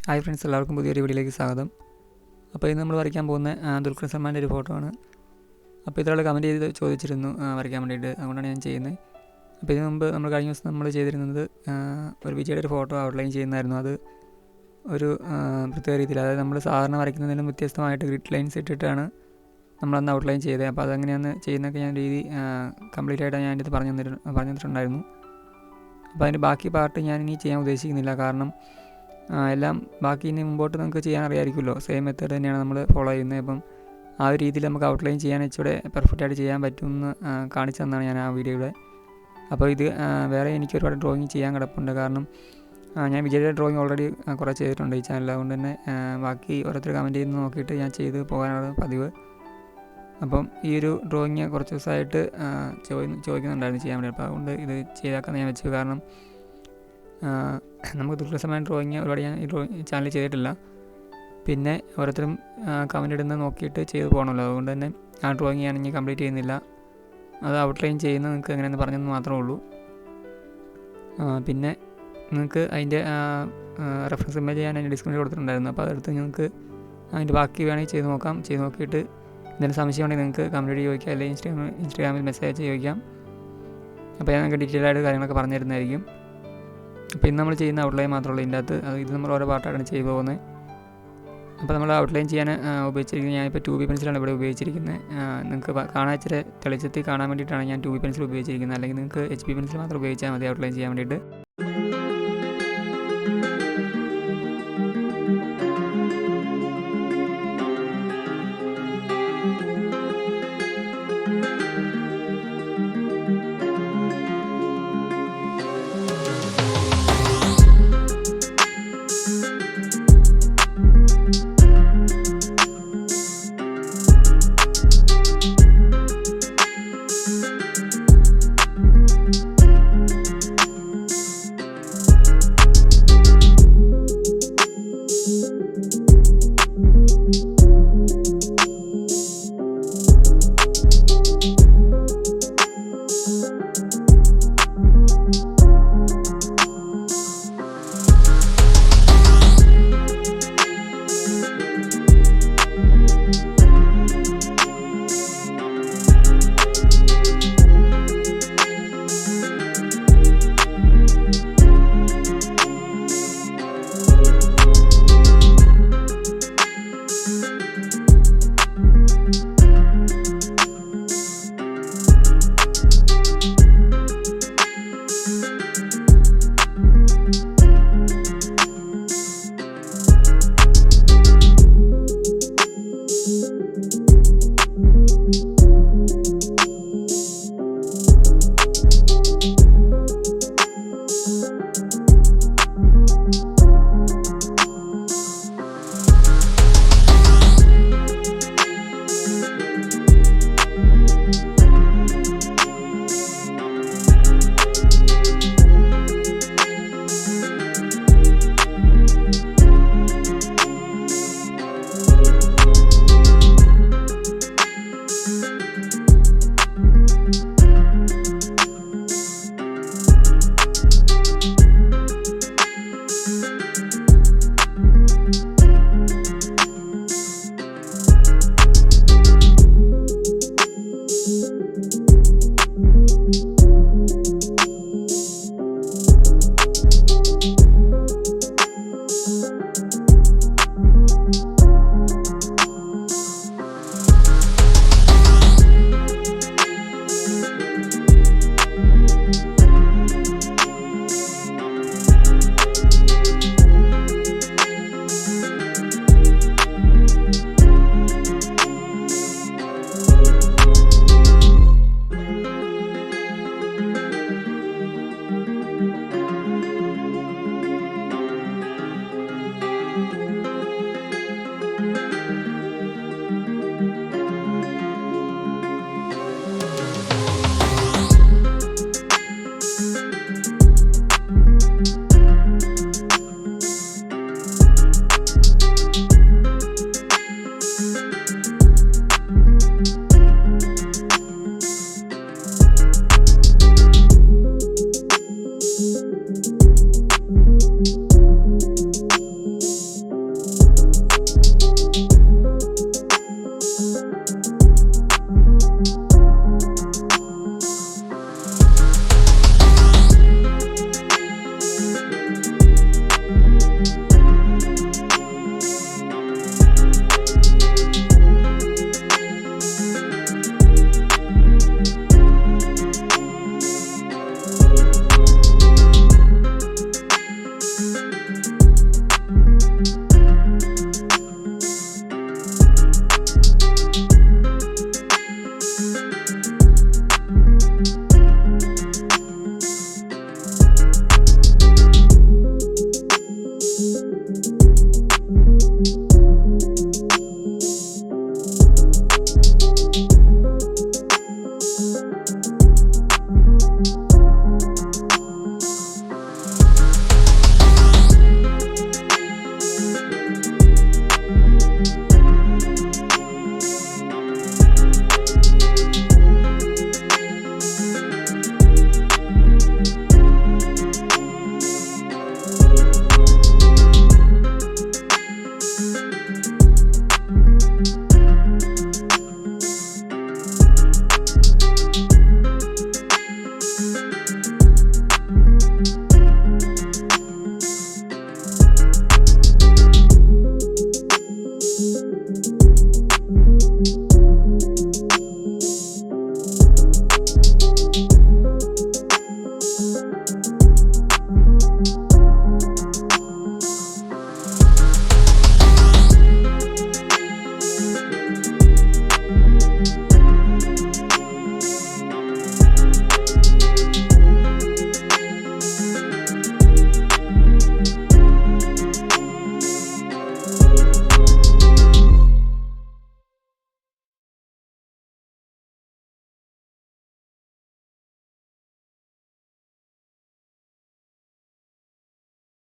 Hi friends, എല്ലാവർക്കും പുതിയൊരു വീഡിയോയിലേക്ക് സ്വാഗതം. അപ്പോൾ ഇന്ന് നമ്മൾ വരയ്ക്കാൻ പോകുന്ന ദുൽഖർ സൽമാൻ്റെ ഒരു ഫോട്ടോ ആണ്. അപ്പോൾ ഇതൊരാൾ കമൻറ്റ് ചെയ്ത് ചോദിച്ചിരുന്നു വരയ്ക്കാൻ വേണ്ടിയിട്ട്, അതുകൊണ്ടാണ് ഞാൻ ചെയ്യുന്നത്. അപ്പോൾ ഇതിന് മുമ്പ് നമ്മൾ കഴിഞ്ഞ ദിവസം നമ്മൾ ചെയ്തിരുന്നത് ഒരു വിജയുടെ ഒരു ഫോട്ടോ ഔട്ട്ലൈൻ ചെയ്യുന്നതായിരുന്നു. അത് ഒരു പ്രത്യേക രീതിയിൽ, അതായത് നമ്മൾ സാധാരണ വരയ്ക്കുന്നതിനും വ്യത്യസ്തമായിട്ട് ഗ്രിഡ് ലൈൻസ് ഇട്ടിട്ടാണ് നമ്മളന്ന് ഔട്ട്ലൈൻ ചെയ്തത്. അപ്പോൾ അതെങ്ങനെയാണ് ചെയ്യുന്നതൊക്കെ ഞാൻ രീതി കംപ്ലീറ്റ് ആയിട്ട് ഞാൻ എൻ്റെ പറഞ്ഞു തന്നിട്ടുണ്ടായിരുന്നു. അപ്പോൾ അതിൻ്റെ ബാക്കി പാർട്ട് ഞാൻ ഇനി ചെയ്യാൻ ഉദ്ദേശിക്കുന്നില്ല. കാരണം എല്ലാം ബാക്കി ഇനി മുമ്പോട്ട് നമുക്ക് ചെയ്യാൻ അറിയാമായിരിക്കുമല്ലോ. സെയിം മെത്തേഡ് തന്നെയാണ് നമ്മൾ ഫോളോ ചെയ്യുന്നത്. അപ്പം ആ ഒരു രീതിയിൽ നമുക്ക് ഔട്ട്ലൈൻ ചെയ്യാൻ ഇച്ചിരി പെർഫെക്റ്റായിട്ട് ചെയ്യാൻ പറ്റുമെന്ന് കാണിച്ചു തന്നാണ് ഞാൻ ആ വീഡിയോയുടെ. അപ്പോൾ ഇത് വേറെ എനിക്ക് ഒരുപാട് ഡ്രോയിങ് ചെയ്യാൻ കിടപ്പുണ്ട്. കാരണം ഞാൻ വിജയുടെ ഡ്രോയിങ് ഓൾറെഡി കുറേ ചെയ്തിട്ടുണ്ട് ഈ ചാനലിൽ. അതുകൊണ്ട് തന്നെ ബാക്കി ഓരോരുത്തർ കമൻറ്റ് ചെയ്യുന്നത് നോക്കിയിട്ട് ഞാൻ ചെയ്ത് പോകാനാണ് പതിവ്. അപ്പം ഈ ഒരു ഡ്രോയിങ് കുറച്ച് ദിവസമായിട്ട് ചോദിക്കുന്നുണ്ടായിരുന്നു ചെയ്യാൻ വേണ്ടി. അപ്പോൾ അതുകൊണ്ട് ഇത് ചെയ്താക്കാന്ന് ഞാൻ വെച്ചു. കാരണം നമുക്ക് ദുൽഖർ സൽമാൻ ഡ്രോയിങ് ഒരുപാട് ഞാൻ ഈ ചാനൽ ചെയ്തിട്ടില്ല. പിന്നെ ഓരോരുത്തരും കമൻറ്റ് ഇടുന്നത് നോക്കിയിട്ട് ചെയ്ത് പോകണമല്ലോ. അതുകൊണ്ട് തന്നെ ആ ഡ്രോയിങ് ഞാൻ ഇനി കംപ്ലീറ്റ് ചെയ്യുന്നില്ല. അത് ഔട്ട്ലൈൻ ചെയ്യുന്നത് നിങ്ങൾക്ക് എങ്ങനെയെന്ന് പറഞ്ഞെന്ന് മാത്രമേ ഉള്ളൂ. പിന്നെ നിങ്ങൾക്ക് അതിൻ്റെ റെഫറൻസ് ഇമേജ് ഞാൻ അതിൻ്റെ ഡിസ്ക്രിപ്ഷനിൽ കൊടുത്തിട്ടുണ്ടായിരുന്നു. അപ്പോൾ അതെടുത്ത് നിങ്ങൾക്ക് അതിൻ്റെ ബാക്കി വേണമെങ്കിൽ ചെയ്ത് നോക്കാം. ചെയ്ത് നോക്കിയിട്ട് എന്തെങ്കിലും സംശയം ഉണ്ടെങ്കിൽ നിങ്ങൾക്ക് കമൻറ്റ് ചോദിക്കാം, അല്ലെങ്കിൽ ഇൻസ്റ്റാഗ്രാമിൽ മെസ്സേജ് അയച്ച് ചോദിക്കാം. അപ്പോൾ ഞാൻ നിങ്ങൾക്ക് ഡീറ്റെയിൽ ആയിട്ട് കാര്യങ്ങളൊക്കെ പറഞ്ഞു തരുന്നതായിരിക്കും. അപ്പോൾ ഇന്ന് നമ്മൾ ചെയ്യുന്ന ഔട്ട്ലൈൻ മാത്രമേ ഉള്ളൂ ഇതിൻ്റെ അകത്ത്. ഇത് നമ്മൾ ഓരോ പാർട്ടായിട്ടാണ് ചെയ്തു പോകുന്നത്. അപ്പോൾ നമ്മൾ ഔട്ട്ലൈൻ ചെയ്യാൻ ഉപയോഗിച്ചിരിക്കുന്നത്, ഞാനിപ്പോൾ 2B പെൻസിലാണ് ഇവിടെ ഉപയോഗിച്ചിരിക്കുന്നത്. നിങ്ങൾക്ക് കാണാൻ ഇച്ചിരി തെളിച്ചത്തിൽ കാണാൻ വേണ്ടിയിട്ടാണ് ഞാൻ 2B പെൻസിൽ ഉപയോഗിച്ചിരിക്കുന്നത്. അല്ലെങ്കിൽ നിങ്ങൾക്ക് HB പെൻസിൽ മാത്രം ഉപയോഗിച്ചാൽ മതി ഔട്ട്ലൈൻ ചെയ്യാൻ വേണ്ടിയിട്ട്.